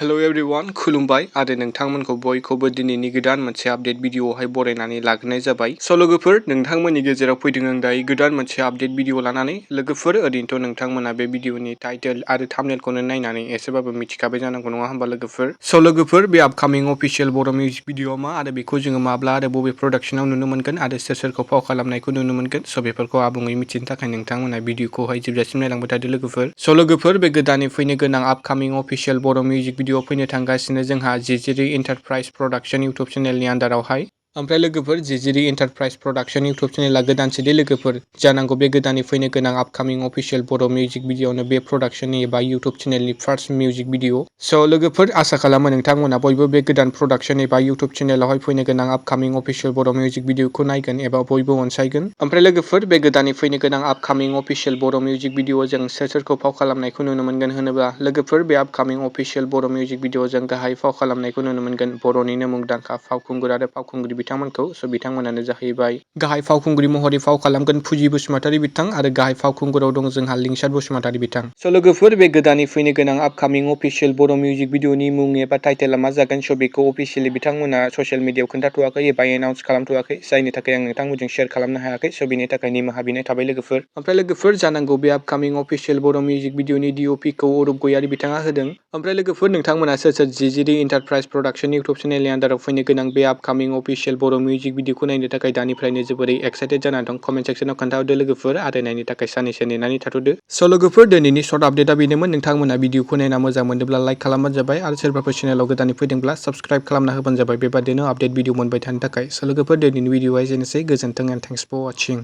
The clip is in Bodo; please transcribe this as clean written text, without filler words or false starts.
हेलो एवरीवन खुलुमबाय आरो नोंथांमोनखौ बयखौबो दिनैनि गोदान मोनसे आपडेट भिडिअआवहाय बरायनानै लाग्रोनाय जाबाय। स' लोगोफोर नोंथांमोननि गेजेराव फैदों आं दायो गोदान मोनसे आपडेट भिडिअ लानानै। लोगोफोर ओरैनोथ' नोंथांमोना बे भिडिअनि टाइटेल आरो थाम्बनेलखौनो नायनानै एसेबाबो मिथिखाबाय जानांगौ नङा होमबा लोगोफोर। स' लोगोफोर बे आपकामिं अफिशियेल बर' मिउजिक भिडिअ मा आरो बेखौ जोङो माब्ला आरो बबे प्रडाक्शनाव नुनो मोनगोन आरो सोर सोरखौ फाव खालामनायखौ नुनो मोनगोन। स' बेफोरखौ आबुङै मिथिनो थाखाय नोंथांमोना भिडिअखौहाय जोबजासिम नायलांबाय थादो लोगोफोर। स' लोगोफोर बे गोदानै फैनो गोनां आपकामिं अफिशियेल बर' मिउजिक भिडिअ फैनो थांगासिनो जोंहा जिजिरि इन्टारप्राइज प्रडाक्शन इउटुब चेनेलनि आन्दारावहाय। ओमफ्राय लोगोफोर जिजिरि इन्टारप्राइज प्रडाक्शन इउटुब चेनेला गोदानसोदे लोगोफोर जानांगौ बे गोदानै फैनो गोनां आपकामिं अफिशियेल बर' मिउजिक भिडिअआवनो बे प्रडाक्शननि एबा इउटुब चेनेलनि फार्स्ट मिउजिक भिडिअ। स' लोगोफोर आसा खालामो नोंथांमोना बयबो बे गोदान प्रडाक्शन एबा इउटुब चेनेलावहाय फैनो गोनां आपकामिं अफिशियेल बर' मिउजिक भिडिअखौ नायगोन एबा बयबो अनसायगोन। ओमफ्राय लोगोफोर बे गोदानै फैनो गोनां आपकामिं अफिशियेल बर' मिउजिक भिडिअ जों सोर सोरखौ फाव खालामनायखौ नुनो मोनगोन होनोब्ला लोगोफोर बे आपकामिं अफिशियेल बर' मिउजिक भिडिअ जों गाहाय फाव खालामनायखौ नुनो मोनगोन बर'निनो मुंदांखा फावखुंगुर आरो फावखुंग्रि बिथांमोनखौ। स' बिथांमोनानो जाहैबाय गाहाय फावखुंग्रि महरै फाव खालामगोन फुजि बसुमतारी बिथां आरो गाहाय फावखुंगुराव दं जोंहा लिंसार बसुमतारी बिथां। स' लोगोफोर बे गोदानै फैनो गोनां आपकामिं अफिशियेल बर' मिउजिक भिडिअनि मुं एबा टाइटेला मा जागोन स' बेखौ अफिसियेलि बिथांमोना ससियेल मिडियाआव खोन्थाथ'वाखै एबा एनाउन्स खालामथ'वाखै जायनि थाखाय आं नोंथांमोनजों शेयार खालामनो हायाखै। स' बेनि थाखाय निमाहा बिनाय थाबाय लोगोफोर। ओमफ्राय लोगोफोर जानांगौ बे आपकामिं अफिशियेल बर' मिउजिक भिडिअनि DOP-खौ अरुप गयारि बिथाङा होदों। ओमफ्राय लोगोफोर नोंथांमोना सोर सोर जिजिरि इन्टारप्राइज प्रडाक्शन इउटुब चेनेलनि आन्दाराव फैनो गोनां बे आपकामिं अफिशियेल बर' मिउजिक भिडिअखौ नायनो थाखाय दानिफ्रायनो जोबोरै एक्साइटेड जानानै दं कमेन्ट सेक्सनाव खोन्थाहरदो लोगोफोर आरो नायनो थाखाय साननैसो नेनानै थाथ'दो। स' लोगोफोर दिनैनि सर्ट आपडेटआ बेनोमोन। नोंथांमोना भिडिअखौ नायना मोजां मोनदोंब्ला लाइक खालामबानो जाबाय आरो सोरबाफोर चेनेलाव गोदानै फैदोंब्ला साबस्क्राइब खालामना होबानो जाबाय बेबादिनो आपडेट भिडिअ मोनबाय थानो थाखाय। स' लोगोफोर दिनैनि भिडिअआ एसेनोसै गोजोन्थों एन्ड थेंक्स फर वाचिं।